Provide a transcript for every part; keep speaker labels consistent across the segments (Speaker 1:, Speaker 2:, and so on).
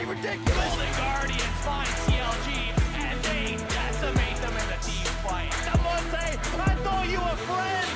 Speaker 1: absolutely ridiculous.
Speaker 2: Golden Guardians find CLG, and they decimate them in the team fight. Damonte, I thought you were friends!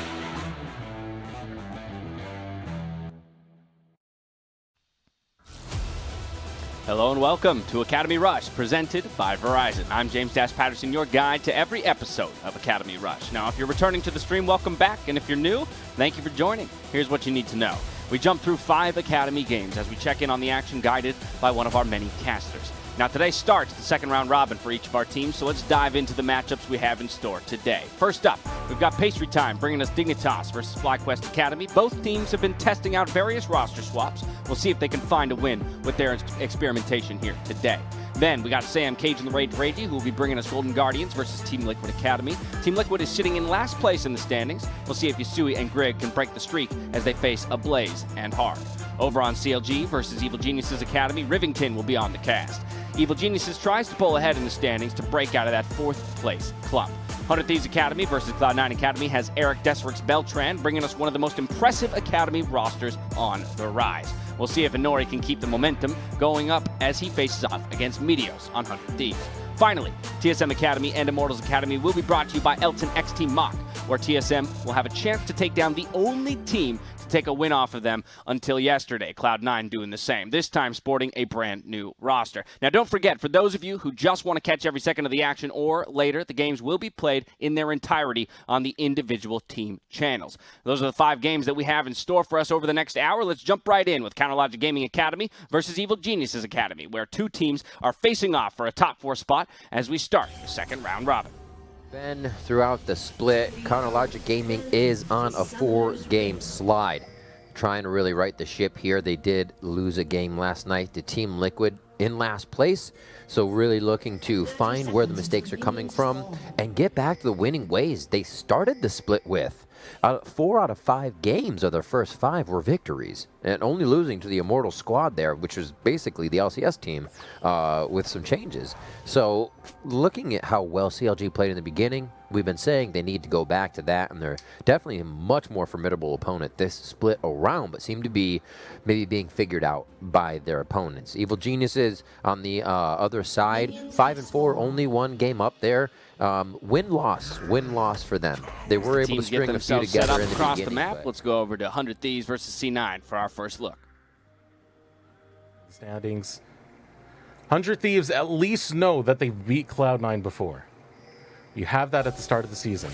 Speaker 3: Hello and welcome to Academy Rush, presented by Verizon. I'm James Patterson, your guide to every episode of Academy Rush. Now, if you're returning to the stream, welcome back, and if you're new, thank you for joining. Here's what you need to know. We jump through 5 Academy games as we check in on the action guided by one of our many casters. Now, today starts the second round robin for each of our teams, so let's dive into the matchups we have in store today. First up, we've got Pastry Time bringing us Dignitas versus FlyQuest Academy. Both teams have been testing out various roster swaps. We'll see if they can find a win with their experimentation here today. Then we got Sam Cage and the Rage Ragey, who will be bringing us Golden Guardians versus Team Liquid Academy. Team Liquid is sitting in last place in the standings. We'll see if Yasui and Grig can break the streak as they face Ablaze and Hard. Over on CLG versus Evil Geniuses Academy, Rivington will be on the cast. Evil Geniuses tries to pull ahead in the standings to break out of that 4th place clump. Hundred Thieves Academy versus Cloud9 Academy has Eric Deserix Beltran bringing us one of the most impressive Academy rosters on the rise. We'll see if Inori can keep the momentum going up as he faces off against Meteos on Hundred Thieves. Finally, TSM Academy and Immortals Academy will be brought to you by Elton X Team Mock, where TSM will have a chance to take down the only team to take a win off of them until yesterday. Cloud9 doing the same, this time sporting a brand new roster. Now, don't forget, for those of you who just want to catch every second of the action or later, the games will be played in their entirety on the individual team channels. Those are the 5 games that we have in store for us over the next hour. Let's jump right in with Counterlogic Gaming Academy versus Evil Geniuses Academy, where 2 teams are facing off for a top 4 spot as we start the second round robin.
Speaker 4: Ben, throughout the split, Counterlogic Gaming is on a 4-game slide. Trying to really right the ship here. They did lose a game last night to Team Liquid in last place. So really looking to find where the mistakes are coming from and get back to the winning ways they started the split with. 4 out of 5 games of their first 5 were victories, and only losing to the Immortals squad there, which was basically the LCS team with some changes. So looking at how well CLG played in the beginning, we've been saying they need to go back to that, and they're definitely a much more formidable opponent this split around, but seem to be maybe being figured out by their opponents. Evil Geniuses on the other side, 5-4, only 1 game up there. Win-loss for them. They were able to string a few together in the
Speaker 3: across
Speaker 4: beginning.
Speaker 3: The map. Let's go over to Hundred Thieves versus C9 for our first look.
Speaker 5: Standings. Hundred Thieves at least know that they beat Cloud9 before. You have that at the start of the season.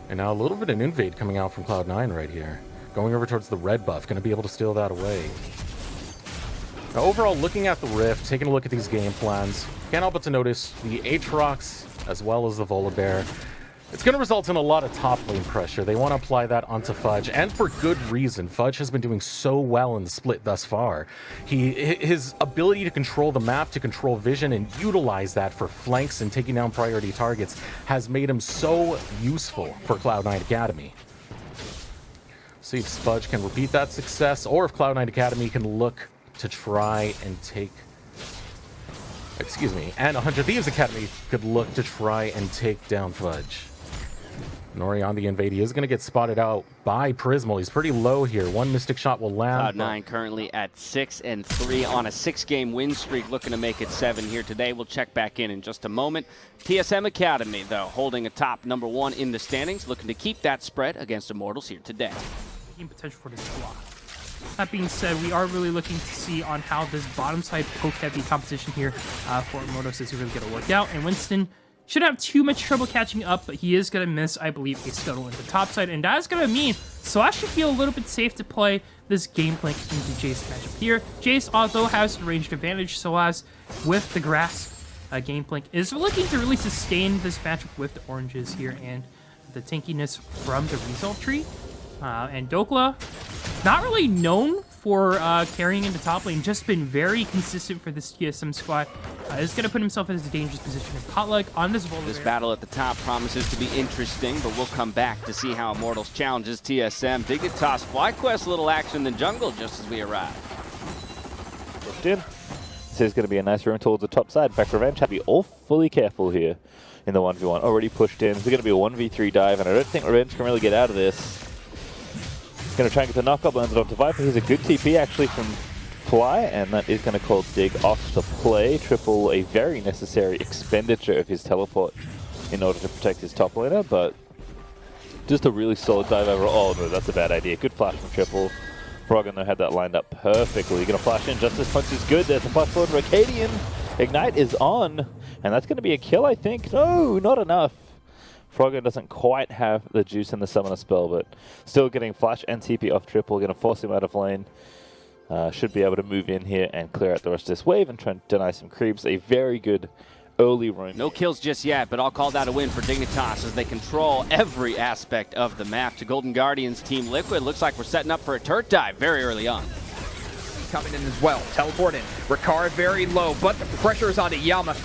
Speaker 5: And now a little bit of invade coming out from Cloud9 right here. Going over towards the red buff, going to be able to steal that away. Now, overall, looking at the Rift, taking a look at these game plans, can't help but to notice the Aatrox as well as the Volibear. It's going to result in a lot of top lane pressure. They want to apply that onto Fudge, and for good reason. Fudge has been doing so well in the split thus far. His ability to control the map, to control vision, and utilize that for flanks and taking down priority targets has made him so useful for Cloud9 Academy. See if Fudge can repeat that success, or if Cloud9 Academy can look to try and take... and 100 Thieves Academy could look to try and take down Fudge. Nori on the invade. He is going to get spotted out by Prismal. He's pretty low here. 1 Mystic Shot will land.
Speaker 3: Cloud9 currently at 6-3 on a 6-game win streak, looking to make it 7 here today. We'll check back in just a moment. TSM Academy, though, holding a top number 1 in the standings, looking to keep that spread against Immortals here today.
Speaker 6: Potential for this block. That being said, we are really looking to see on how this bottom side poke-heavy competition here for Immortals is really going to work out. And Winston shouldn't have too much trouble catching up, but he is going to miss, I believe, a scuttle in the top side. And that is going to mean Slash should feel a little bit safe to play this game plank into Jace matchup here. Jace, although has the ranged advantage, so as with the Grasp game plank, is looking to really sustain this matchup with the oranges here and the tankiness from the result tree. And Dokla, not really known for carrying into top lane, just been very consistent for this TSM squad. Is going to put himself in a dangerous position. Potluck on this Volibear.
Speaker 3: This battle at the top promises to be interesting, but we'll come back to see how Immortals challenges TSM. Dignitas, FlyQuest, little action in the jungle just as we arrive.
Speaker 7: Pushed in. This is going to be a nice room towards the top side. In fact, Revenge have to be awfully careful here in the 1v1. Already pushed in. This is going to be a 1v3 dive, and I don't think Revenge can really get out of this. Going to try and get the knockup, lands it onto Viper. He's a good TP actually from fly, and that is going to call Dig off the play. Triple, a very necessary expenditure of his teleport in order to protect his top laner, but just a really solid dive overall. Oh no, that's a bad idea. Good flash from Triple. Froggen had that lined up perfectly. Gonna flash in, Justice Punch is good. There's a flash forward for Acadian. Ignite is on, and that's gonna be a kill, I think. No, not enough. Froggen doesn't quite have the juice in the summoner spell, but still getting flash and TP off Triple. Gonna force him out of lane. Should be able to move in here and clear out the rest of this wave and try and deny some creeps. A very good early roam.
Speaker 3: No kills just yet, but I'll call that a win for Dignitas as they control every aspect of the map. To Golden Guardians Team Liquid, looks like we're setting up for a turret dive very early on.
Speaker 1: Coming in as well. Teleport in. Ricard very low, but the pressure is onto Yama.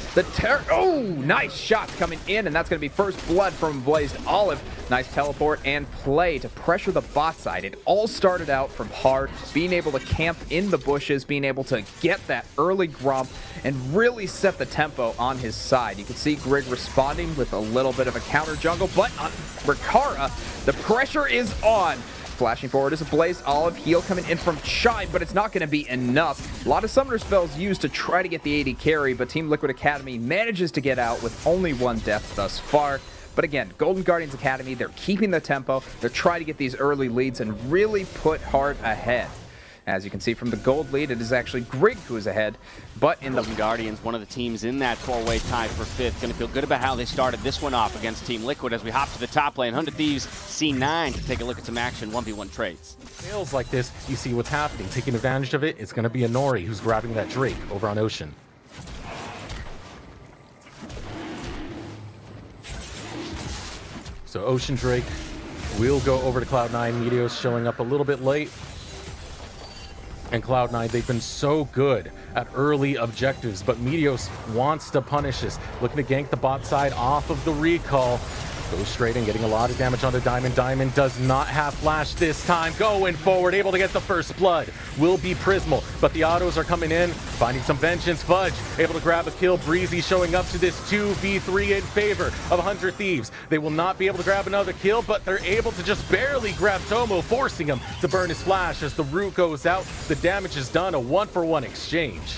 Speaker 1: Oh, nice shots coming in, and that's going to be first blood from Blazed Olive. Nice teleport and play to pressure the bot side. It all started out from hard, being able to camp in the bushes, being able to get that early grump, and really set the tempo on his side. You can see Grig responding with a little bit of a counter jungle, but on Rikara, the pressure is on. Flashing forward is a Blazed Olive, heal coming in from Chai, but it's not going to be enough. A lot of summoner spells used to try to get the AD carry, but Team Liquid Academy manages to get out with only one death thus far. But again, Golden Guardians Academy, they're keeping the tempo, they're trying to get these early leads and really put hard ahead. As you can see from the gold lead, it is actually Grig who is ahead, but in
Speaker 3: Golden Guardians, one of the teams in that four-way tie for fifth, going to feel good about how they started this one off against Team Liquid as we hop to the top lane. Hundred Thieves C9 to take a look at some action, 1v1 trades.
Speaker 5: Fails like this, you see what's happening. Taking advantage of it, it's going to be a Nori who's grabbing that Drake over on Ocean. So Ocean Drake will go over to Cloud9. Meteos showing up a little bit late. And Cloud9, they've been so good at early objectives, but Meteos wants to punish this. Looking to gank the bot side off of the recall. Goes straight in, getting a lot of damage onto Diamond. Diamond does not have flash this time. Going forward, able to get the first blood. Will be Prismal, but the autos are coming in, finding some vengeance. Fudge able to grab a kill. Breezy showing up to this 2v3 in favor of 100 Thieves. They will not be able to grab another kill, but they're able to just barely grab Tomo, forcing him to burn his flash as the root goes out. The damage is done, a 1-for-1 exchange.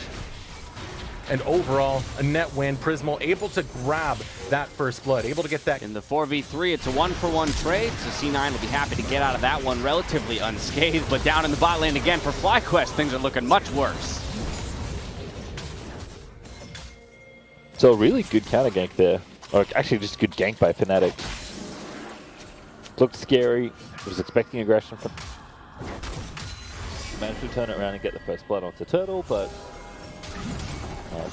Speaker 5: And overall, a net win. Prismal able to grab that first blood, able to get that.
Speaker 3: In the 4v3, it's a 1-for-1 trade, so C9 will be happy to get out of that one relatively unscathed, but down in the bot lane again for FlyQuest, things are looking much worse.
Speaker 7: So a really good counter gank there, or actually just a good gank by Fnatic. Looked scary, was expecting aggression from... Managed to turn it around and get the first blood onto Turtle, but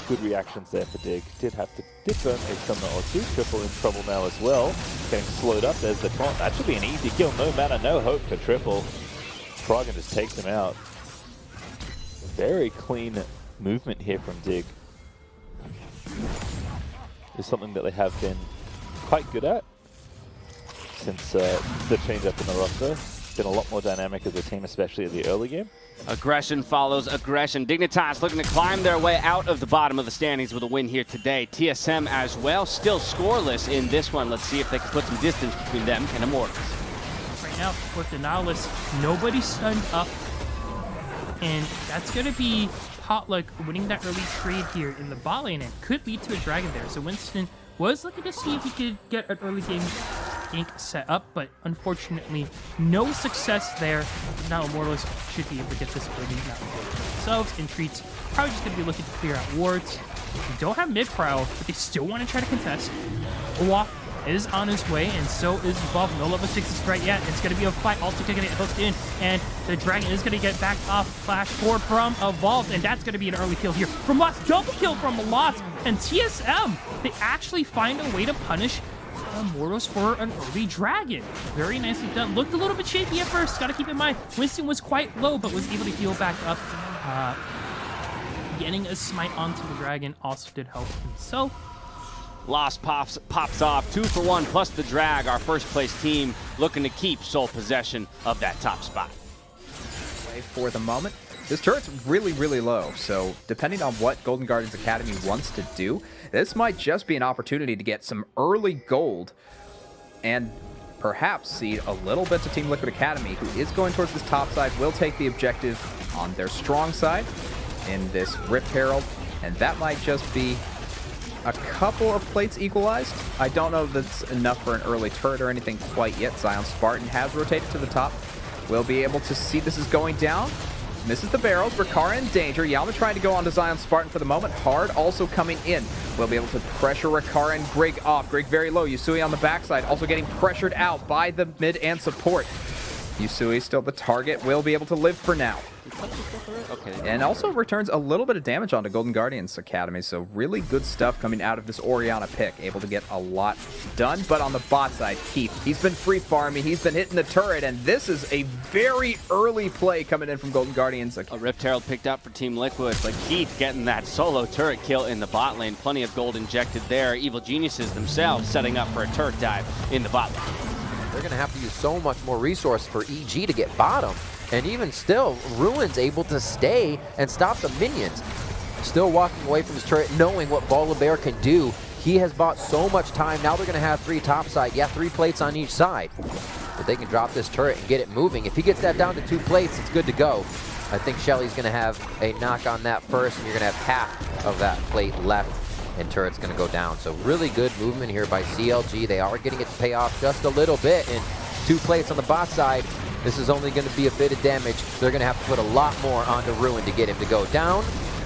Speaker 7: good reactions there for Dig. Did burn a summoner or two. Triple in trouble now as well. Getting slowed up. There's the taunt. That should be an easy kill. No matter, no hope for Triple. Froggen just takes him out. Very clean movement here from Dig. It's something that they have been quite good at since the change up in the roster. Been a lot more dynamic as a team, especially in the early game.
Speaker 3: Aggression follows aggression. Dignitas looking to climb their way out of the bottom of the standings with a win here today. TSM as well, still scoreless in this one. Let's see if they can put some distance between them and Immortals.
Speaker 6: Right now, with the Nautilus, nobody's stunned up, and that's going to be Potluck winning that early trade here in the bot lane, and could lead to a dragon there. So Winston was looking to see if he could get an early game gank set up, but unfortunately, no success there. Now Immortals should be able to get this early map themselves, and Treats probably just going to be looking to clear out wards. They don't have mid-prow, but they still want to try to contest. Olaf is on his way, and so is Evolve. No level 6 is right yet. It's going to be a fight. Also going to get hooked in, and the dragon is going to get backed off. Flash forward from Evolve, and that's going to be an early kill here from Lost. Double kill from Lost, and TSM, they actually find a way to punish Immortals for an early dragon. Very nicely done. Looked a little bit shaky at first. Got to keep in mind, Winston was quite low, but was able to heal back up. Getting a smite onto the dragon also did help himself.
Speaker 3: Lost pops off, 2-for-1 plus the drag. Our first place team looking to keep sole possession of that top spot.
Speaker 1: For the moment, this turret's really, really low, so depending on what Golden Guardians Academy wants to do, this might just be an opportunity to get some early gold and perhaps cede a little bit to Team Liquid Academy, who is going towards this top side, will take the objective on their strong side in this Rift Herald, and that might just be a couple of plates equalized. I don't know if that's enough for an early turret or anything quite yet. Zion Spartan has rotated to the top. We'll be able to see this is going down. Misses the barrels. Ricard in danger. Yama trying to go onto Zion Spartan for the moment. Hard also coming in. We'll be able to pressure Ricard and Grig off. Grig very low. Yusui on the backside. Also getting pressured out by the mid and support. Yusui still the target. Will be able to live for now.
Speaker 3: Okay.
Speaker 1: And also returns a little bit of damage onto Golden Guardians Academy, so really good stuff coming out of this Orianna pick. Able to get a lot done, but on the bot side, Keith, he's been free farming, he's been hitting the turret, and this is a very early play coming in from Golden Guardians.
Speaker 3: A Rift Herald picked up for Team Liquid, but Keith getting that solo turret kill in the bot lane. Plenty of gold injected there. Evil Geniuses themselves setting up for a turret dive in the bot lane.
Speaker 4: They're going to have to use so much more resource for EG to get bottom. And even still, Ruin's able to stay and stop the minions. Still walking away from his turret, knowing what Volibear can do. He has bought so much time. Now they're going to have 3 top side. Yeah, 3 plates on each side. But they can drop this turret and get it moving. If he gets that down to 2 plates, it's good to go. I think Shelly's going to have a knock on that first, and you're going to have half of that plate left, and turret's going to go down. So really good movement here by CLG. They are getting it to pay off just a little bit, and 2 plates on the bot side. This is only going to be a bit of damage. They're going to have to put a lot more onto Ruin to get him to go down.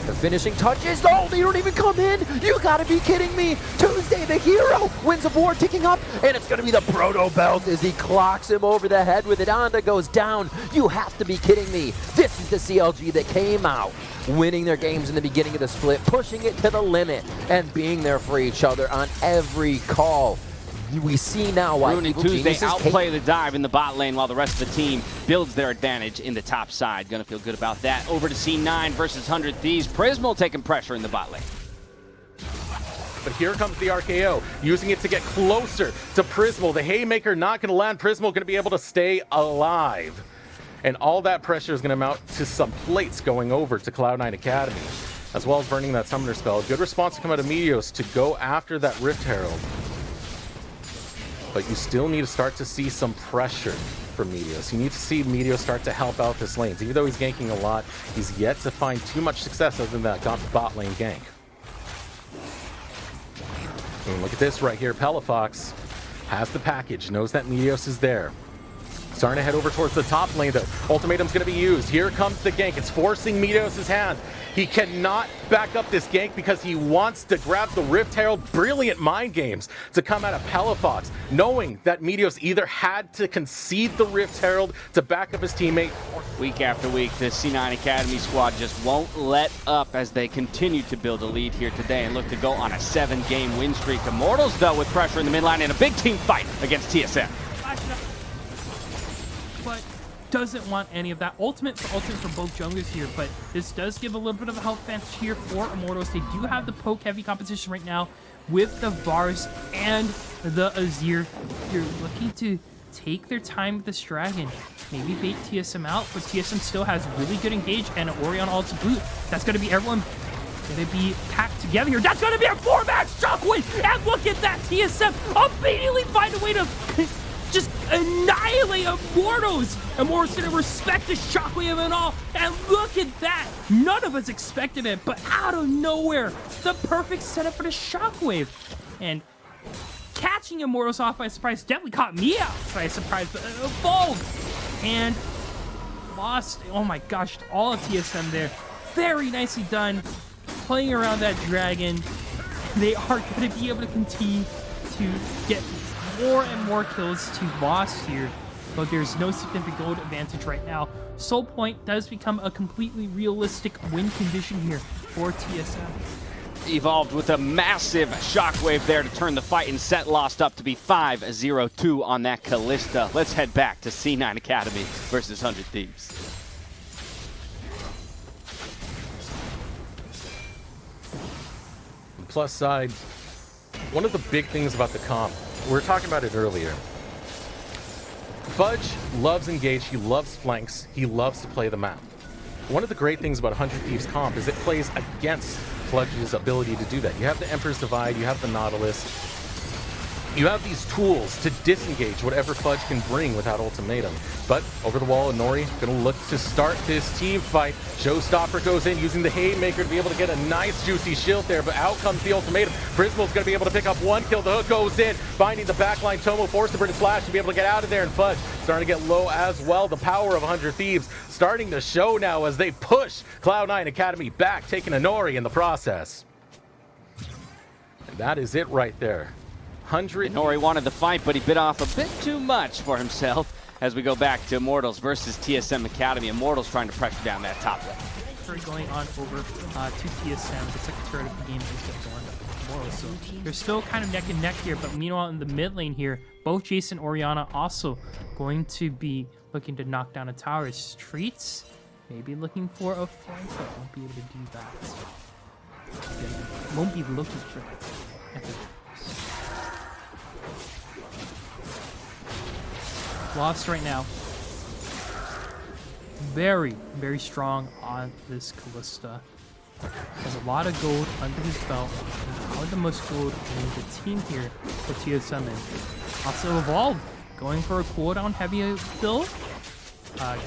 Speaker 4: The finishing touches. Oh, they don't even come in. You got to be kidding me. Tuesday, the hero, wins of war ticking up, and it's going to be the Proto Belt as he clocks him over the head with it. Onda goes down. You have to be kidding me. This is the CLG that came out, winning their games in the beginning of the split, pushing it to the limit, and being there for each other on every call. We see now why
Speaker 3: Ruin and Tuesday outplay the dive in the bot lane while the rest of the team builds their advantage in the top side. Gonna feel good about that. Over to C9 versus 100 Thieves. Prismal taking pressure in the bot lane.
Speaker 5: But here comes the RKO, using it to get closer to Prismal. The Haymaker not going to land. Prismal going to be able to stay alive. And all that pressure is going to amount to some plates going over to Cloud9 Academy, as well as burning that Summoner spell. Good response to come out of Meteos to go after that Rift Herald. But you still need to start to see some pressure from Meteos. You need to see Meteos start to help out this lane. Even though he's ganking a lot, he's yet to find too much success other than that bot lane gank. And look at this right here. Pelifox has the package, knows that Meteos is there. Starting to head over towards the top lane, though. Ultimatum's going to be used. Here comes the gank. It's forcing Meteos' hand. He cannot back up this gank because he wants to grab the Rift Herald. Brilliant mind games to come out of Pelifox, knowing that Meteos either had to concede the Rift Herald to back up his teammate.
Speaker 3: Week after week, the C9 Academy squad just won't let up as they continue to build a lead here today and look to go on a 7-game win streak. Immortals, though, with pressure in the midline in a big team fight against TSM.
Speaker 6: But doesn't want any of that. Ultimate for both junglers here, but this does give a little bit of a health advantage here for Immortals. They do have the poke heavy competition right now with the Vars and the Azir. You're looking to take their time with this dragon. Maybe bait TSM out, but TSM still has really good engage and Orion all to boot. That's going to be everyone going to be packed together here. That's going to be a 4-match shockwave, and look at that. TSM immediately find a way to just annihilate Immortals. Immortals didn't respect the shockwave and all, and look at that. None of us expected it, but out of nowhere, the perfect setup for the shockwave. And catching Immortals off by surprise definitely caught me out by surprise, but Evolved and lost. Oh my gosh, all of TSM there. Very nicely done, playing around that dragon. They are going to be able to continue to get more and more kills to Lost here, but there's no significant gold advantage right now. Soul Point does become a completely realistic win condition here for TSM.
Speaker 3: Evolved with a massive shockwave there to turn the fight and set Lost up to be 5-0-2 on that Callista. Let's head back to C9 Academy versus 100 Thieves.
Speaker 5: Plus side, one of the big things about the comp, we were talking about it earlier. Fudge loves engage, he loves flanks, he loves to play the map. One of the great things about 100 Thieves comp is it plays against Fudge's ability to do that. You have the Emperor's Divide, you have the Nautilus. You have these tools to disengage whatever Fudge can bring without ultimatum. But over the wall, Nori gonna look to start this team fight. Showstopper goes in using the Haymaker to be able to get a nice juicy shield there, but out comes the ultimatum. Prismal's gonna be able to pick up one kill. The hook goes in, finding the backline. Tomo forced the British Flash to be able to get out of there, and Fudge starting to get low as well. The power of 100 Thieves starting to show now as they push Cloud9 Academy back, taking a Nori in the process. And that is it right there. 100.
Speaker 3: Nori wanted the fight, but he bit off a bit too much for himself as we go back to Immortals versus TSM Academy. Immortals trying to pressure down that top lane.
Speaker 6: Turret going on over to TSM. The second turret of the game is going to go on to Immortals. So they're still kind of neck and neck here, but meanwhile in the mid lane here, both Jace and Orianna also going to be looking to knock down a tower. Streets maybe looking for a flank, but won't be able to do that. Again, won't be looking for it. Lost right now. Very, very strong on this Callista. Has a lot of gold under his belt. Probably the most gold in the team here for TSM. Also Evolve, going for a cooldown heavy build.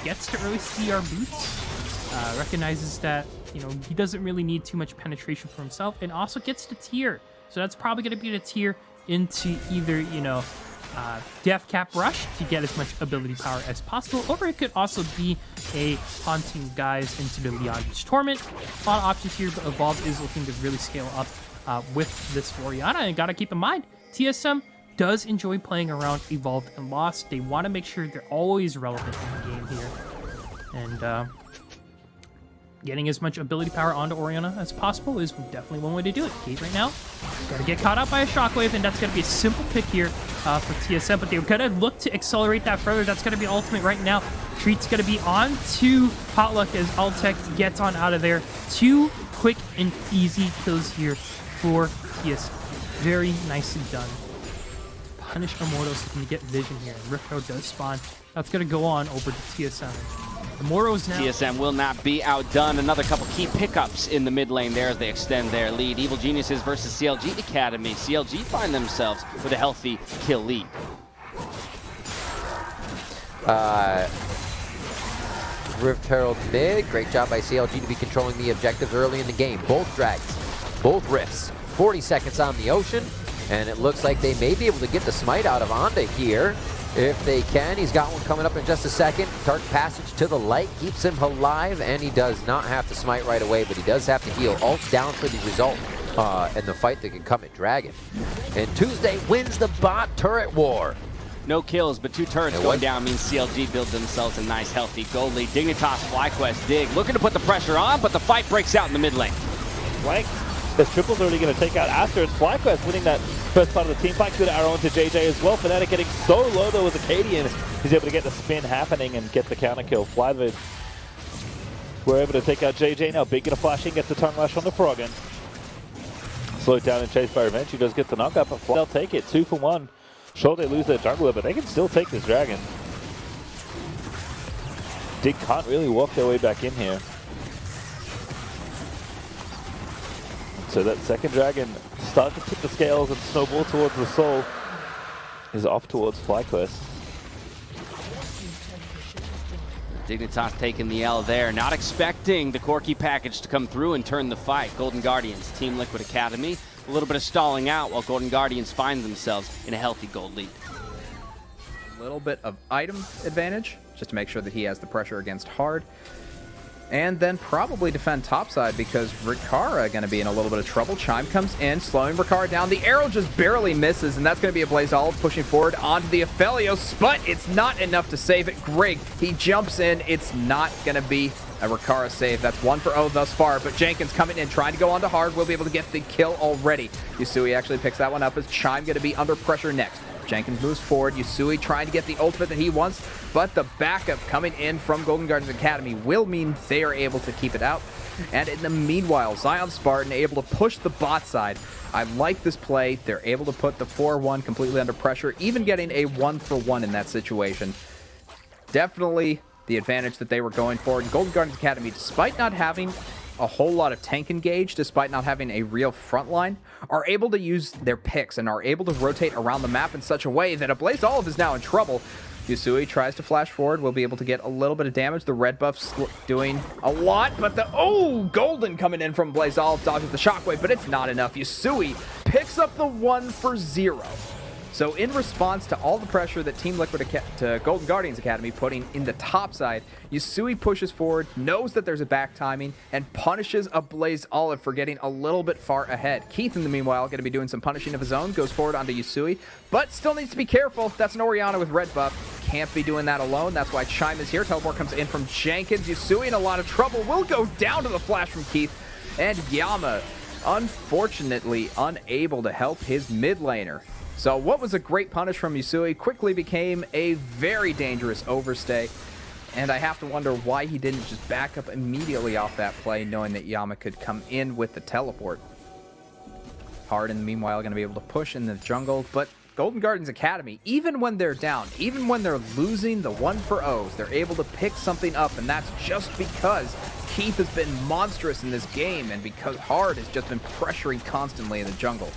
Speaker 6: Gets to early CR boots. Recognizes that, you know, he doesn't really need too much penetration for himself, and also gets to tier. So that's probably going to be the tier into either, you know, Death Cap Rush to get as much ability power as possible, or it could also be a haunting guys into the Leon's Torment. A lot of options here, but Evolve is looking to really scale up with this Orianna, and gotta keep in mind, TSM does enjoy playing around Evolved and Lost. They want to make sure they're always relevant in the game here, and getting as much ability power onto Orianna as possible is definitely one way to do it. Gate right now, gotta get caught up by a Shockwave, and that's gonna be a simple pick here for TSM, but they're gonna look to accelerate that further. That's gonna be ultimate right now. Treat's gonna be on to Potluck as Altec gets on out of there. 2 quick and easy kills here for TSM. Very nicely done. Punish Immortals looking to get vision here, and Ripco does spawn. That's gonna go on over to TSM. Immortals now.
Speaker 3: TSM will not be outdone. Another couple key pickups in the mid lane there as they extend their lead. Evil Geniuses versus CLG Academy. CLG find themselves with a healthy kill lead.
Speaker 4: Rift Herald mid. Great job by CLG to be controlling the objectives early in the game. Both dragons, both rifts. 40 seconds on the ocean, and it looks like they may be able to get the smite out of Anda here. If they can, he's got one coming up in just a second. Dark Passage to the light keeps him alive, and he does not have to smite right away, but he does have to heal. Ult's down for the result in the fight that can come at Dragon. And Tuesday wins the bot turret war.
Speaker 3: No kills, but 2 turrets going down means CLG builds themselves a nice, healthy gold lead. Dignitas, FlyQuest, Dig, looking to put the pressure on, but the fight breaks out in the mid lane.
Speaker 7: Flank. This triple's already going to take out Aster. It's FlyQuest winning that first part of the team fight. Good arrow into JJ as well. Fnatic getting so low though with Acadian. He's able to get the spin happening and get the counter kill. Flyvid we're able to take out JJ now. Big gonna flash in, gets the tongue lash on the Froggen. Slowed down and chased by Revenge. He does get the knockup, but they'll take it. 2 for 1. Sure, they lose their jungler, but they can still take this Dragon. Dig can't really walk their way back in here. So that second Dragon starts to tip the scales and snowball towards the Soul. Is off towards FlyQuest.
Speaker 3: Dignitas taking the L there, not expecting the Corki package to come through and turn the fight. Golden Guardians, Team Liquid Academy, a little bit of stalling out while Golden Guardians find themselves in a healthy gold lead.
Speaker 1: A little bit of item advantage, just to make sure that he has the pressure against Hard. And then probably defend topside because Rikara going to be in a little bit of trouble. Chime comes in, slowing Rikara down. The arrow just barely misses, and that's going to be a Blaze Olive pushing forward onto the Aphelios, but it's not enough to save it. Greg, he jumps in. It's not going to be a Rikara save. That's 1 for 0 thus far, but Jenkins coming in, trying to go onto Hard. Will be able to get the kill already. Yusui actually picks that one up as Chime going to be under pressure next. Jenkins moves forward. Yusui trying to get the ultimate that he wants, but the backup coming in from Golden Guardians Academy will mean they are able to keep it out. And in the meanwhile, Zion Spartan able to push the bot side. I like this play. They're able to put the 4-1 completely under pressure, even getting a 1-for-1 in that situation. Definitely the advantage that they were going for. And Golden Guardians Academy, despite not having a whole lot of tank engage despite not having a real front line, are able to use their picks and are able to rotate around the map in such a way that a Blaze Olive is now in trouble. Yusui tries to flash forward, will be able to get a little bit of damage. The red buff's doing a lot, but Golden coming in from Blaze Olive, dodges the shockwave, but it's not enough. Yusui picks up the 1 for 0. So in response to all the pressure that Team Liquid to Golden Guardians Academy putting in the top side, Yusui pushes forward, knows that there's a back timing, and punishes a Blaze Olive for getting a little bit far ahead. Keith, in the meanwhile, going to be doing some punishing of his own, goes forward onto Yusui, but still needs to be careful. That's an Orianna with red buff. Can't be doing that alone. That's why Chime is here. Teleport comes in from Jenkins. Yusui in a lot of trouble. Will go down to the flash from Keith. And Yama, unfortunately, unable to help his mid laner. So what was a great punish from Yusui quickly became a very dangerous overstay. And I have to wonder why he didn't just back up immediately off that play, knowing that Yama could come in with the teleport. Hard, in the meanwhile, going to be able to push in the jungle, but Golden Guardians Academy, even when they're down, even when they're losing the 1 for 0s, they're able to pick something up, and that's just because Keith has been monstrous in this game, and because Hard has just been pressuring constantly in the jungle.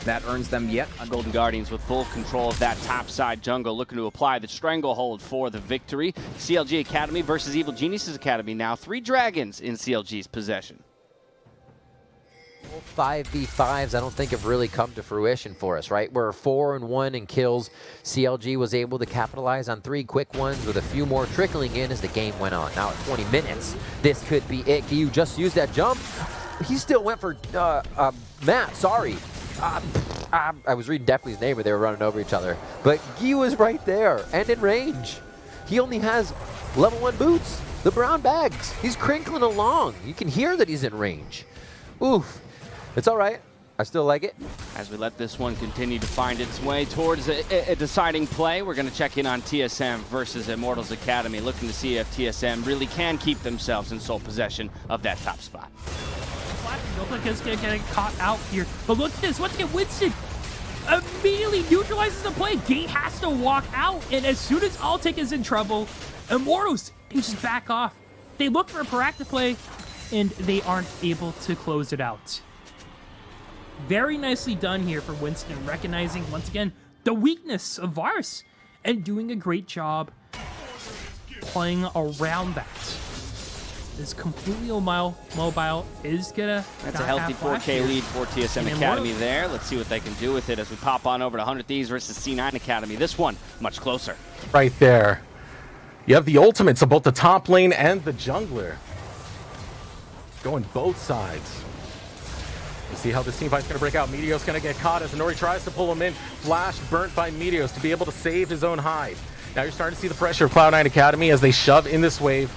Speaker 1: That earns them yet.
Speaker 3: Golden Guardians with full control of that top side jungle, looking to apply the stranglehold for the victory. CLG Academy versus Evil Geniuses Academy now. 3 dragons in CLG's possession.
Speaker 4: 5v5s I don't think have really come to fruition for us, right? We're 4-1 in kills. CLG was able to capitalize on 3 quick ones with a few more trickling in as the game went on. Now at 20 minutes, this could be it. Gyu just used that jump. He still went for Matt, sorry. I was reading Definitely's name, but they were running over each other. But Gyu is right there and in range. He only has level 1 boots, the brown bags. He's crinkling along. You can hear that he's in range. Oof. It's all right. I still like it.
Speaker 3: As we let this one continue to find its way towards a deciding play, we're going to check in on TSM versus Immortals Academy, looking to see if TSM really can keep themselves in sole possession of that top spot.
Speaker 6: Looks like it's getting caught out here. But look at this. Once again, Winston immediately neutralizes the play. Gate has to walk out. And as soon as Altic is in trouble, Immortals, they just back off. They look for a proactive play, and they aren't able to close it out. Very nicely done here for Winston, recognizing, once again, the weakness of Varus and doing a great job playing around that. Is completely mobile, is gonna...
Speaker 3: That's a healthy 4K lead for TSM Academy there. Let's see what they can do with it as we pop on over to 100 Thieves versus C9 Academy. This one, much closer.
Speaker 5: Right there. You have the ultimates of both the top lane and the jungler. Going both sides. You see how this team fight's gonna break out. Meteos gonna get caught as Nori tries to pull him in. Flash burnt by Meteos to be able to save his own hide. Now you're starting to see the pressure of Cloud9 Academy as they shove in this wave.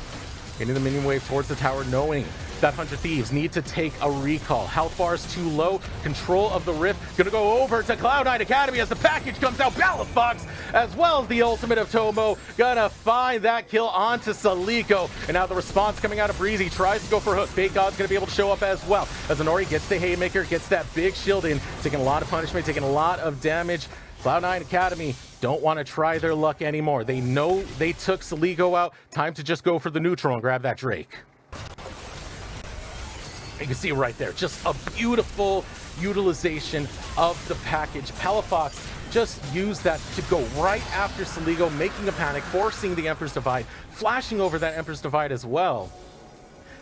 Speaker 5: Getting the minion wave towards the tower, knowing that Hundred Thieves need to take a recall. Health bar is too low. Control of the rift. Gonna go over to Cloud9 Academy as the package comes out. Balafox, as well as the ultimate of Tomo. Gonna find that kill onto Salico. And now the response coming out of Breezy. Tries to go for hook. Fake God's gonna be able to show up as well. As Anori gets the Haymaker, gets that big shield in. Taking a lot of punishment, taking a lot of damage. Cloud9 Academy don't want to try their luck anymore. They know they took Saligo out. Time to just go for the neutral and grab that Drake. You can see right there, just a beautiful utilization of the package. Palafox just used that to go right after Saligo, making a panic, forcing the Emperor's Divide, flashing over that Emperor's Divide as well.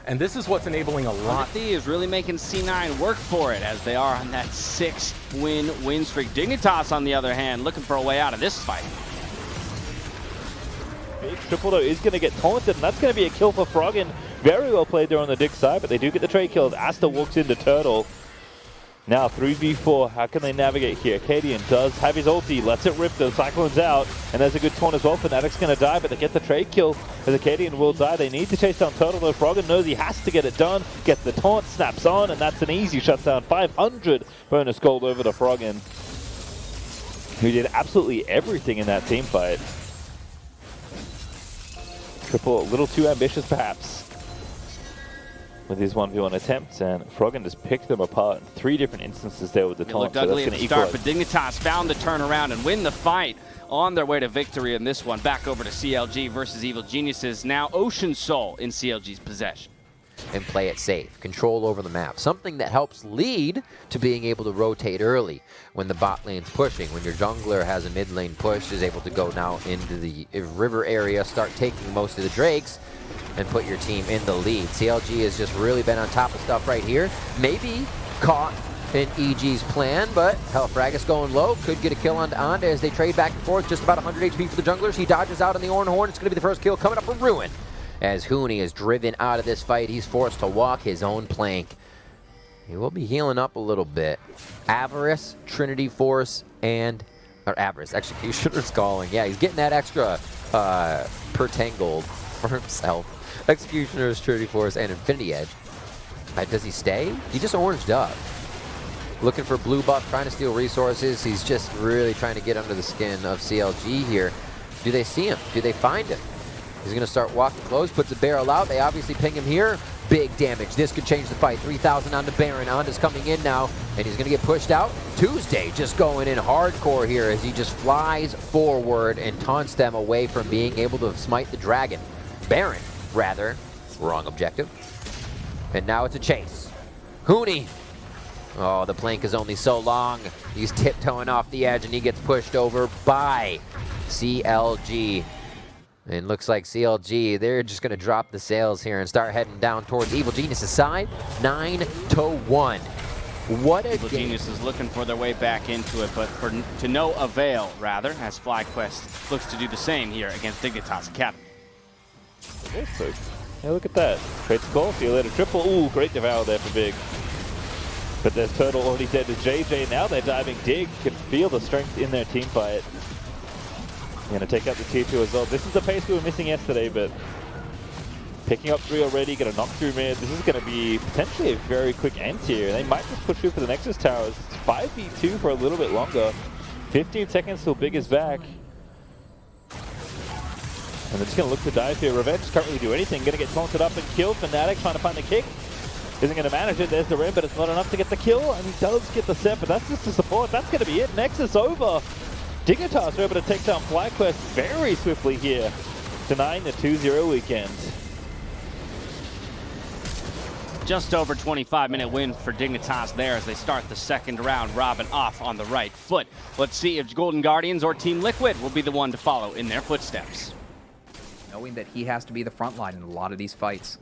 Speaker 5: And this is what's enabling a lot.
Speaker 3: Thieves really making C9 work for it as they are on that 6-win streak. Dignitas, on the other hand, looking for a way out of this fight.
Speaker 7: Big triple though is going to get taunted, and that's going to be a kill for Froggen. Very well played there on the Dig side, but they do get the trade kills. Asta walks into Turtle. Now 3v4, how can they navigate here? Cadian does have his ulti, lets it rip, the Cyclone's out, and there's a good taunt as well. Fnatic's going to die, but they get the trade kill as Cadian will die. They need to chase down Turtle, though Froggen knows he has to get it done, gets the taunt, snaps on, and that's an easy shutdown. 500 bonus gold over to Froggen, who did absolutely everything in that team fight. Triple, a little too ambitious perhaps with his 1v1 attempts, and Froggen just picked them apart in 3 different instances there with the taunt.
Speaker 3: Looked ugly at the start, but Dignitas found the turnaround and win the fight on their way to victory in this one. Back over to CLG versus Evil Geniuses. Now Ocean Soul in CLG's possession.
Speaker 4: and play it safe. Control over the map. Something that helps lead to being able to rotate early when the bot lane's pushing. When your jungler has a mid lane push, is able to go now into the river area, start taking most of the drakes, and put your team in the lead. CLG has just really been on top of stuff right here. Maybe caught in EG's plan, but Fraggus going low. Could get a kill on Anda as they trade back and forth. Just about 100 HP for the junglers. He dodges out on the Orn Horn. It's going to be the first kill coming up for Ruin. As Huni is driven out of this fight, he's forced to walk his own plank. He will be healing up a little bit. Avarice, Trinity Force, and... or Avarice, Executioner's Calling. Yeah, he's getting that extra per Tangled for himself. Executioner's, Trinity Force, and Infinity Edge. Does he stay? He just oranged up. Looking for blue buff, trying to steal resources. He's just really trying to get under the skin of CLG here. Do they see him? Do they find him? He's going to start walking close, puts a barrel out. They obviously ping him here. Big damage. This could change the fight. 3,000 onto Baron. Anda's coming in now, and he's going to get pushed out. Tuesday just going in hardcore here as he just flies forward and taunts them away from being able to smite the dragon. Baron, rather. Wrong objective. And now it's a chase. Huni. Oh, the plank is only so long. He's tiptoeing off the edge, and he gets pushed over by CLG. And looks like CLG, they're just going to drop the sails here and start heading down towards Evil Genius's side. 9-1. What a
Speaker 3: Evil
Speaker 4: game.
Speaker 3: Genius is looking for their way back into it, but to no avail, rather, as FlyQuest looks to do the same here against Dignitas Academy.
Speaker 7: So, hey, look at that. Great score. See you later. Triple. Ooh, great devour there for Big. But there's Turtle already dead to JJ. Now they're diving Dig. Can feel the strength in their team fight. Going to take out the tier 2 as well. This is the pace we were missing yesterday, but picking up 3 already, going to knock through mid. This is going to be potentially a very quick end here. They might just push through for the Nexus Towers. It's 5v2 for a little bit longer. 15 seconds till Big is back. And they're just going to look to dive here. Revenge can't really do anything. Going to get taunted up and killed. Fnatic trying to find the kick. Isn't going to manage it. There's the rim, but it's not enough to get the kill. And he does get the set, but that's just the support. That's going to be it. Nexus over. Dignitas are able to take down FlyQuest very swiftly here, denying the 2-0 weekend.
Speaker 3: Just over 25-minute win for Dignitas there as they start the second round, Robin off on the right foot. Let's see if Golden Guardians or Team Liquid will be the one to follow in their footsteps.
Speaker 1: Knowing that he has to be the front line in a lot of these fights.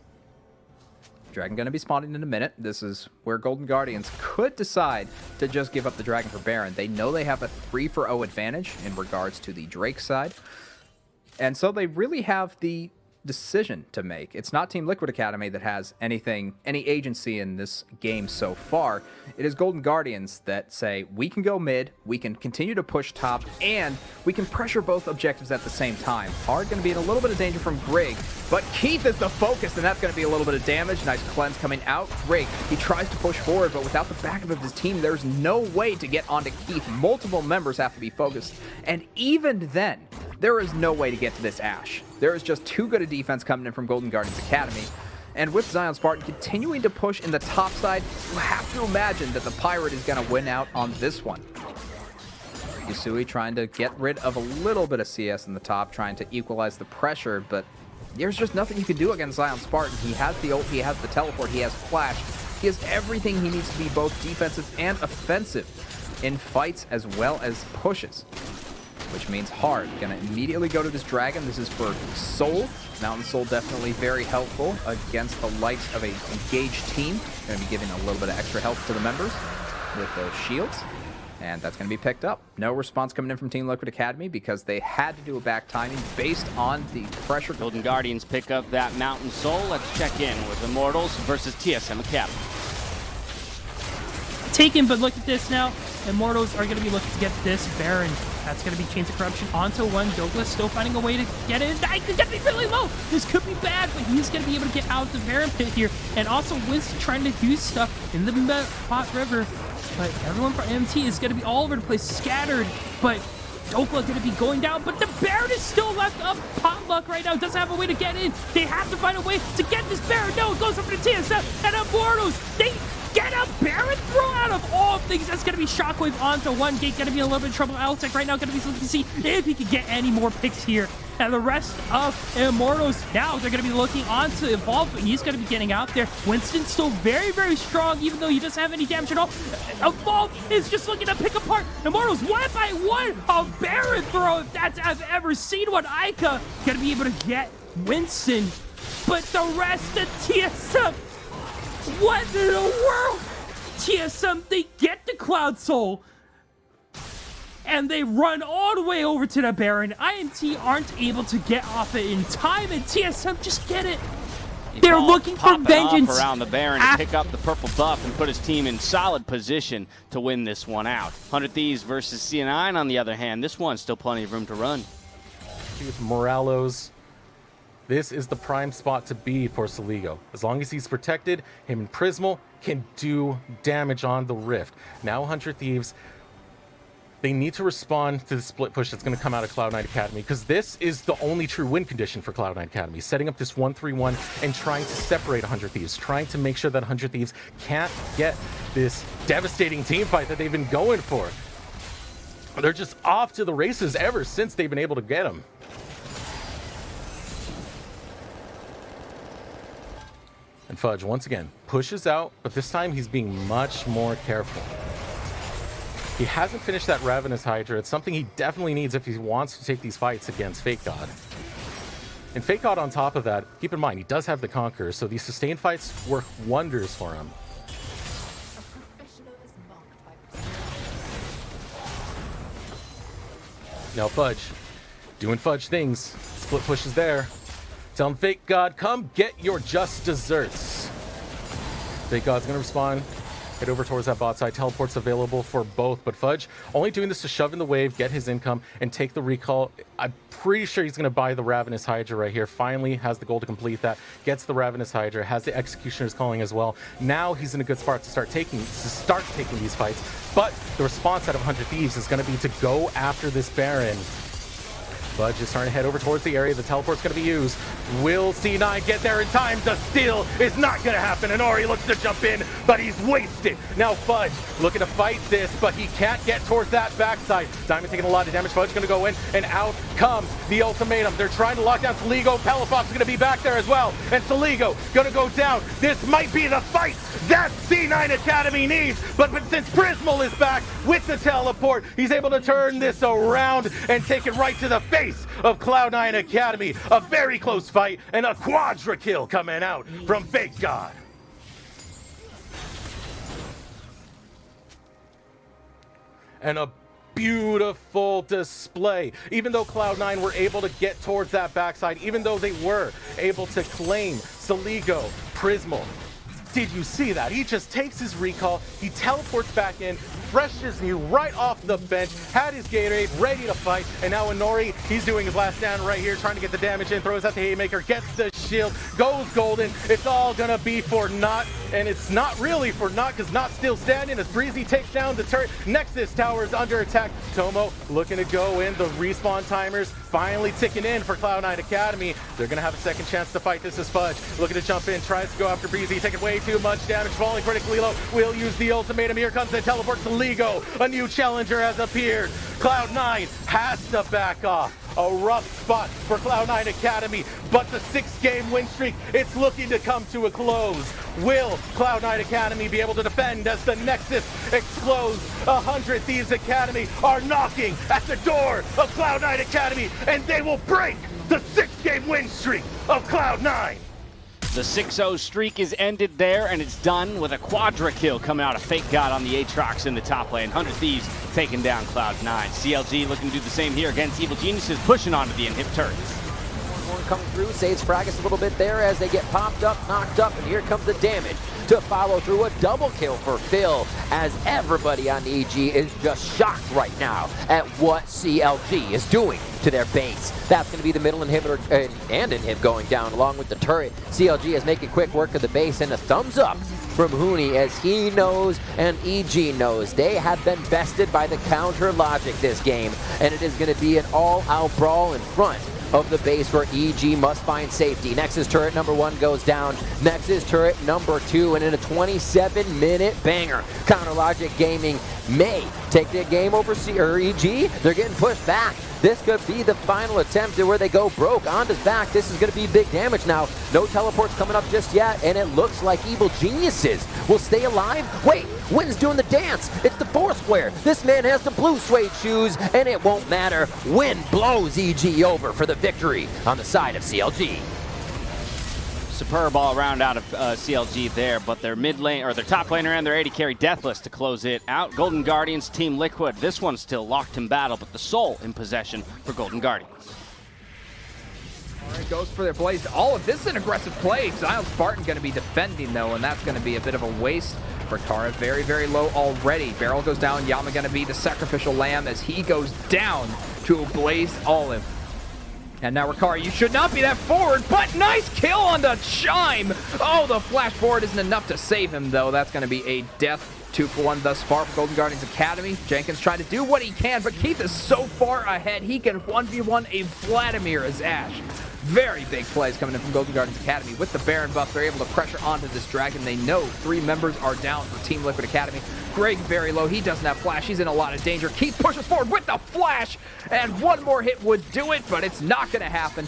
Speaker 1: Dragon going to be spawning in a minute. This is where Golden Guardians could decide to just give up the Dragon for Baron. They know they have a 3-for-0 advantage in regards to the Drake side. And so they really have the decision to make. It's not Team Liquid Academy that has any agency in this game so far. It is Golden Guardians that say, we can go mid, we can continue to push top, and we can pressure both objectives at the same time. Hard going to be in a little bit of danger from Grig, but Keith is the focus, and that's going to be a little bit of damage. Nice cleanse coming out. Grig, he tries to push forward, but without the backup of his team, there's no way to get onto Keith. Multiple members have to be focused, and even then, there is no way to get to this Ashe. There is just too good a defense coming in from Golden Guardians Academy. And with Zion Spartan continuing to push in the top side, you have to imagine that the Pirate is going to win out on this one. Yusui trying to get rid of a little bit of CS in the top, trying to equalize the pressure, but there's just nothing you can do against Zion Spartan. He has the ult, he has the teleport, he has flash. He has everything he needs to be both defensive and offensive in fights as well as pushes. Which means hard. Gonna immediately go to this dragon. This is for Soul. Mountain Soul definitely very helpful against the likes of a engaged team. Gonna be giving a little bit of extra help to the members with those shields. And that's gonna be picked up. No response coming in from Team Liquid Academy because they had to do a back timing based on the pressure.
Speaker 3: Golden Guardians pick up that Mountain Soul. Let's check in with Immortals versus TSM Academy.
Speaker 6: Taken, but look at this now. Immortals are going to be looking to get this Baron. That's going to be Chains of Corruption onto one. Douglas still finding a way to get it. I could get me really low. This could be bad, but he's going to be able to get out of the Baron pit here. And also Winston trying to do stuff in the Hot River. But everyone from MT is going to be all over the place, scattered. But Douglas going to be going down, but the Baron is still left up. Potluck right now doesn't have a way to get in. They have to find a way to get this Baron. No, it goes over to TSM and Immortals. They get a Baron throw out of all things. That's going to be Shockwave onto one gate. Going to be a little bit of trouble. Altec right now going to be looking to see if he can get any more picks here. And the rest of Immortals now, they're going to be looking on to Evolve, but he's going to be getting out there. Winston's still very, very strong, even though he doesn't have any damage at all. Evolve is just looking to pick apart Immortals one by one. A Baron throw, if that's I've ever seen one. Ica going to be able to get Winston, but the rest of TSM, what in the world? TSM, they get the Cloud Soul, and they run all the way over to the Baron. INT aren't able to get off it in time, and TSM just get it. They're looking for vengeance
Speaker 3: around the Baron to pick up the purple buff and put his team in solid position to win this one out. 100 Thieves versus C9, on the other hand, this one's still plenty of room to run.
Speaker 5: With Moralos, this is the prime spot to be for Soligo. As long as he's protected, him and Prismal can do damage on the Rift. Now 100 Thieves, they need to respond to the split push that's going to come out of Cloud9 Academy, because this is the only true win condition for Cloud9 Academy. Setting up this 1-3-1 and trying to separate 100 Thieves, trying to make sure that 100 Thieves can't get this devastating team fight that they've been going for. They're just off to the races ever since they've been able to get them. And Fudge, once again, pushes out, but this time he's being much more careful. He hasn't finished that Ravenous Hydra. It's something he definitely needs if he wants to take these fights against Fake God. And Fake God, on top of that, keep in mind, he does have the Conqueror, so these sustained fights work wonders for him. Now Fudge, doing Fudge things. Split push is there. Tell him, Fake God, come get your just desserts. Fake God's gonna respond. Head over towards that bot side. Teleport's available for both, but Fudge only doing this to shove in the wave, get his income, and take the recall. I'm pretty sure he's going to buy the Ravenous Hydra right here. Finally has the goal to complete that. Gets the Ravenous Hydra, has the Executioner's Calling as well. Now he's in a good spot to start taking these fights. But the response out of 100 Thieves is going to be to go after this Baron. Fudge is starting to head over towards the area. The teleport's going to be used. Will C9 get there in time? The steal is not going to happen. And Ori looks to jump in, but he's wasted. Now Fudge looking to fight this, but he can't get towards that backside. Diamond taking a lot of damage. Fudge going to go in, and out comes the ultimatum. They're trying to lock down Soligo. Palafox is going to be back there as well. And Soligo going to go down. This might be the fight that C9 Academy needs. But since Prismal is back with the teleport, he's able to turn this around and take it right to the face of Cloud9 Academy. A very close fight and a quadra kill coming out from Fake God. And a beautiful display. Even though Cloud9 were able to get towards that backside, even though they were able to claim Soligo, Prismal, did you see that? He just takes his recall, he teleports back in, fresh as new, right off the bench, had his Gatorade, ready to fight, and now Inori, he's doing his last stand right here, trying to get the damage in, throws out the Haymaker, gets the shield, goes golden. It's all gonna be for Not, and it's not really for Not, because Not's still standing as Breezy takes down the turret. Nexus Tower is under attack. Tomo looking to go in, the respawn timers finally ticking in for Cloud9 Academy. They're gonna have a second chance to fight this as Fudge. Looking to jump in, tries to go after Breezy, taking way too much damage, falling critically low. Will use the ultimatum. Here comes the teleport to Ligo. A new challenger has appeared. Cloud9 has to back off. A rough spot for Cloud9 Academy, but the 6-game win streak, it's looking to come to a close. Will Cloud9 Academy be able to defend as the Nexus explodes? 100 Thieves Academy are knocking at the door of Cloud9 Academy, and they will break the 6-game win streak of Cloud9.
Speaker 3: The 6-0 streak is ended there, and it's done with a quadra kill coming out of Fake God on the Aatrox in the top lane. 100 Thieves taking down Cloud9. CLG looking to do the same here against Evil Geniuses, pushing onto the inhib turrets.
Speaker 4: One coming through, saves Fragus a little bit there as they get popped up, knocked up, and here comes the damage to follow through. A double kill for Phil, as everybody on EG is just shocked right now at what CLG is doing to their base. That's going to be the middle inhibitor and inhib going down along with the turret. CLG is making quick work of the base, and a thumbs up from Hooney as he knows and EG knows they have been bested by the counter logic this game, and it is going to be an all-out brawl in front of the base where EG must find safety. Nexus turret number 1 goes down. Nexus turret number 2, and in a 27-minute banger, Counter Logic Gaming may take the game over EG. They're getting pushed back. This could be the final attempt to where they go broke. Onda's back. This is going to be big damage now. No teleports coming up just yet, and it looks like Evil Geniuses will stay alive. Wait, Wynn's doing the dance. It's the 4 square. This man has the blue suede shoes, and it won't matter. Wynn blows EG over for the victory on the side of CLG.
Speaker 3: Superb all around out of CLG there, but their mid lane, or their top laner and their AD carry deathless to close it out. Golden Guardians, Team Liquid. This one's still locked in battle, but the soul in possession for Golden Guardians.
Speaker 1: All right, goes for their Blazed Olive. This is an aggressive play. Zion Spartan going to be defending, though, and that's going to be a bit of a waste. Rikara very, very low already. Barrel goes down. Yama going to be the sacrificial lamb as he goes down to a Blazed Olive. And now Rikara, you should not be that forward, but nice kill on the chime. Oh, the flash forward isn't enough to save him, though. That's going to be a death. 2-for-1 thus far for Golden Guardians Academy. Jenkins trying to do what he can, but Keith is so far ahead, he can 1v1 a Vladimir as Ashe. Very big plays coming in from Golden Guardians Academy. With the Baron buff, they're able to pressure onto this dragon. They know 3 members are down for Team Liquid Academy. Greg very low. He doesn't have flash. He's in a lot of danger. Keith pushes forward with the flash, and one more hit would do it, but it's not going to happen.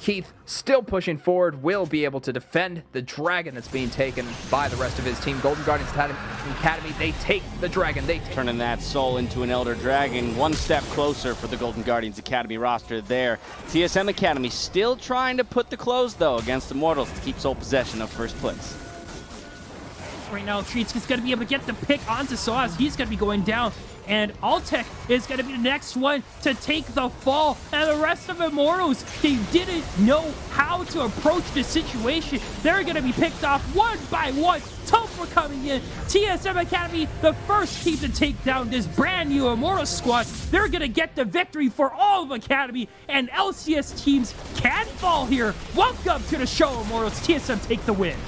Speaker 1: Keith still pushing forward, will be able to defend the dragon that's being taken by the rest of his team. Golden Guardians Academy, they take the dragon.
Speaker 3: Turning that soul into an Elder Dragon, one step closer for the Golden Guardians Academy roster there. TSM Academy still trying to put the close, though, against Immortals to keep sole possession of first place.
Speaker 6: Right now, Treats is going to be able to get the pick onto Sauce. He's going to be going down. And Altec is going to be the next one to take the fall. And the rest of Immortals, they didn't know how to approach the situation. They're going to be picked off one by one. Topher coming in. TSM Academy, the first team to take down this brand new Immortals squad. They're going to get the victory for all of Academy. And LCS teams can fall here. Welcome to the show, Immortals. TSM take the win.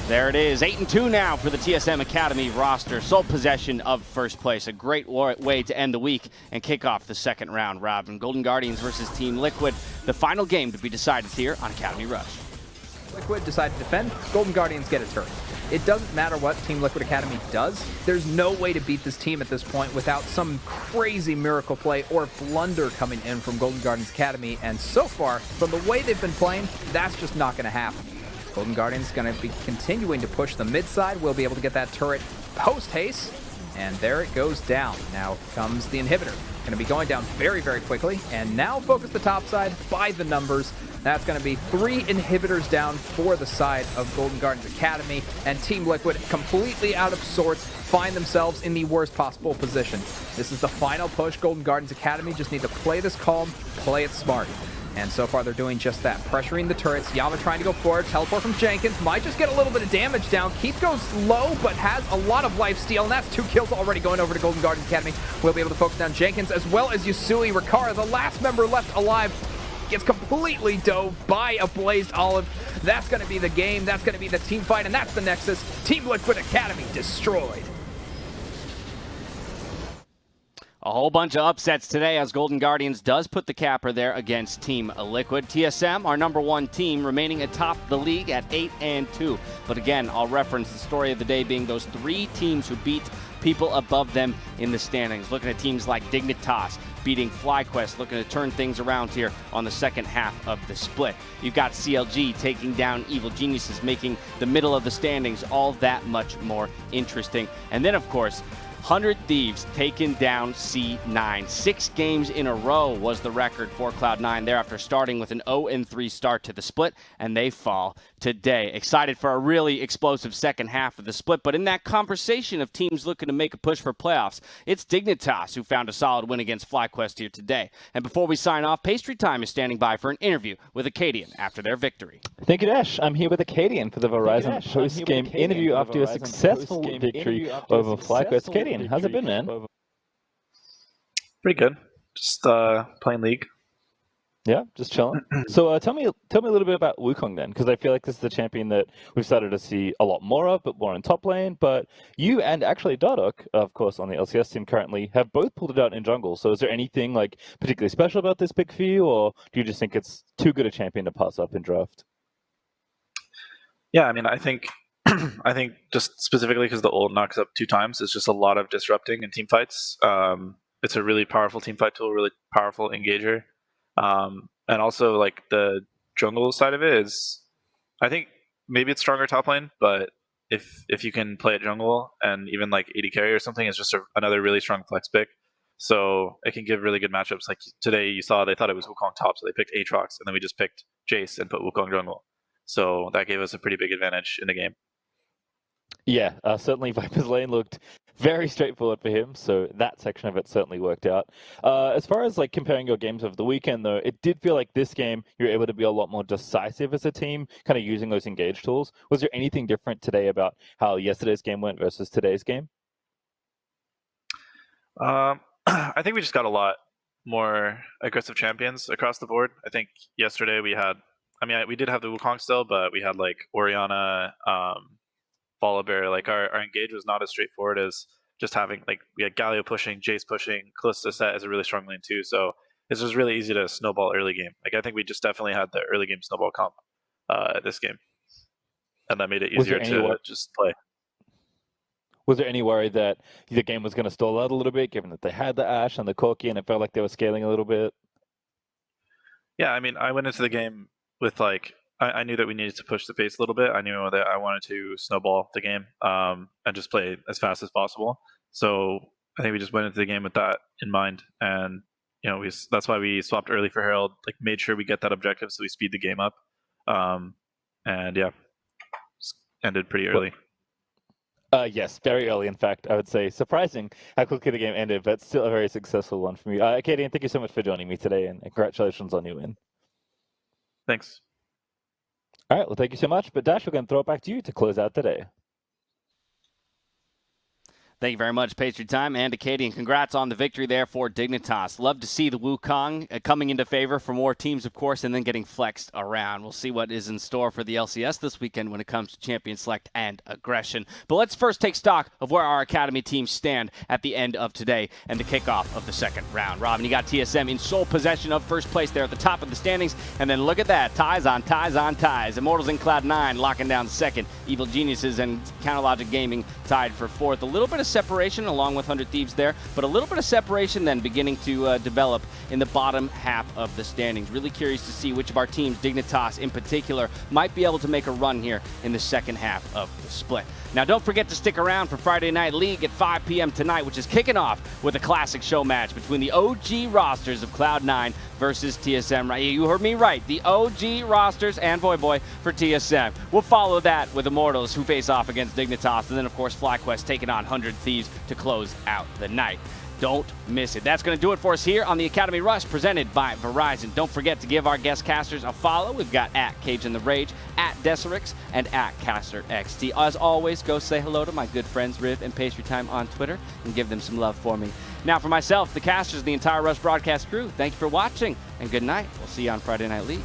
Speaker 3: There it is, 8-2 now for the TSM Academy roster. Sole possession of first place. A great way to end the week and kick off the second round, Rob. And Golden Guardians versus Team Liquid, the final game to be decided here on Academy Rush.
Speaker 1: Liquid decide to defend. Golden Guardians get a turret. It doesn't matter what Team Liquid Academy does. There's no way to beat this team at this point without some crazy miracle play or blunder coming in from Golden Guardians Academy. And so far, from the way they've been playing, that's just not going to happen. Golden Guardians going to be continuing to push the mid side. We'll be able to get that turret post-haste. And there it goes down. Now comes the inhibitor. Going to be going down very, very quickly. And now focus the top side by the numbers. That's going to be 3 inhibitors down for the side of Golden Guardians Academy. And Team Liquid, completely out of sorts, find themselves in the worst possible position. This is the final push. Golden Guardians Academy just need to play this calm, play it smart. And so far, they're doing just that. Pressuring the turrets. Yama trying to go forward. Teleport from Jenkins. Might just get a little bit of damage down. Keith goes low, but has a lot of life steal. And that's 2 kills already going over to Golden Guardians Academy. We'll be able to focus down Jenkins as well as Yusui. Rikara, the last member left alive, gets completely dove by a Blazed Olive. That's going to be the game. That's going to be the team fight. And that's the Nexus. Team Liquid Academy destroyed.
Speaker 3: A whole bunch of upsets today as Golden Guardians does put the capper there against Team Liquid. TSM, our #1 team, remaining atop the league at 8-2. But again, I'll reference the story of the day being those 3 teams who beat people above them in the standings. Looking at teams like Dignitas beating FlyQuest, looking to turn things around here on the second half of the split. You've got CLG taking down Evil Geniuses, making the middle of the standings all that much more interesting. And then, of course, 100 Thieves taking down C9. 6 games in a row was the record for Cloud9 there after starting with an 0-3 start to the split, and they fall today. Excited for a really explosive second half of the split, but in that conversation of teams looking to make a push for playoffs, it's Dignitas who found a solid win against FlyQuest here today. And before we sign off, Pastry Time is standing by for an interview with Acadian after their victory.
Speaker 7: Thank you, Dash. I'm here with Acadian for the Verizon post-game interview after a successful victory over FlyQuest. Acadian, how's it been, man?
Speaker 8: Pretty good. Just playing League.
Speaker 7: Yeah, just chilling. So tell me a little bit about Wukong then, because I feel like this is the champion that we've started to see a lot more of, but more in top lane. But you and actually Dardok, of course, on the LCS team currently, have both pulled it out in jungle. So is there anything like particularly special about this pick for you, or do you just think it's too good a champion to pass up in draft?
Speaker 8: Yeah, I mean, I think I think just specifically because the ult knocks up 2 times, it's just a lot of disrupting in team fights. It's a really powerful team fight tool, really powerful engager. And also like the jungle side of it is, I think maybe it's stronger top lane, but if you can play at jungle and even like AD carry or something, it's just another really strong flex pick. So it can give really good matchups. Like today you saw they thought it was Wukong top, so they picked Aatrox, and then we just picked Jace and put Wukong jungle. So that gave us a pretty big advantage in the game.
Speaker 7: Yeah, certainly Viper's lane looked very straightforward for him, so that section of it certainly worked out. As far as like comparing your games over the weekend, though, it did feel like this game you were able to be a lot more decisive as a team, kind of using those engage tools. Was there anything different today about how yesterday's game went versus today's game?
Speaker 8: I think we just got a lot more aggressive champions across the board. I think yesterday we had, I mean, we did have the Wukong still, but we had like Orianna, Volibear. Like our engage was not as straightforward as just having, like, we had Galio pushing, Jace pushing, Callisto set is a really strong lane too. So it's just really easy to snowball early game. Like I think we just definitely had the early game snowball comp this game, and that made it easier to just play.
Speaker 7: Was there any worry that the game was going to stall out a little bit, given that they had the Ashe and the Corki, and it felt like they were scaling a little bit?
Speaker 8: Yeah, I mean, I went into the game with like, I knew that we needed to push the pace a little bit. I knew that I wanted to snowball the game and just play as fast as possible. So I think we just went into the game with that in mind, and you know, that's why we swapped early for Herald. Like, made sure we get that objective, so we speed the game up. And yeah, just ended pretty early.
Speaker 7: Yes, very early. In fact, I would say surprising how quickly the game ended, but still a very successful one for me. Katie, thank you so much for joining me today, and congratulations on your win.
Speaker 8: Thanks.
Speaker 7: All right, well, thank you so much. But Dash, we're going to throw it back to you to close out today.
Speaker 3: Thank you very much, Pastry Time, and to Katie, and congrats on the victory there for Dignitas. Love to see the Wukong coming into favor for more teams, of course, and then getting flexed around. We'll see what is in store for the LCS this weekend when it comes to champion select and aggression. But let's first take stock of where our Academy teams stand at the end of today and the kickoff of the second round. Robin, you got TSM in sole possession of first place there at the top of the standings, and then look at that, ties on ties on ties. Immortals in Cloud9 locking down second. Evil Geniuses and Counterlogic Gaming tied for fourth. A little bit of separation along with 100 Thieves there, but a little bit of separation then beginning to develop in the bottom half of the standings. Really curious to see which of our teams, Dignitas in particular, might be able to make a run here in the second half of the split. Now, don't forget to stick around for Friday Night League at 5 p.m. tonight, which is kicking off with a classic show match between the OG rosters of Cloud9 versus TSM. Right, you heard me right. The OG rosters and Voyboy for TSM. We'll follow that with Immortals, who face off against Dignitas, and then, of course, FlyQuest taking on 100 Thieves to close out the night. Don't miss it. That's going to do it for us here on the Academy Rush, presented by Verizon. Don't forget to give our guest casters a follow. We've got at Cage and the Rage, at Deserix, and at CasterXT. As always, go say hello to my good friends Riv and Pastry Time on Twitter and give them some love for me. Now, for myself, the casters, the entire Rush broadcast crew, thank you for watching, and good night. We'll see you on Friday Night League.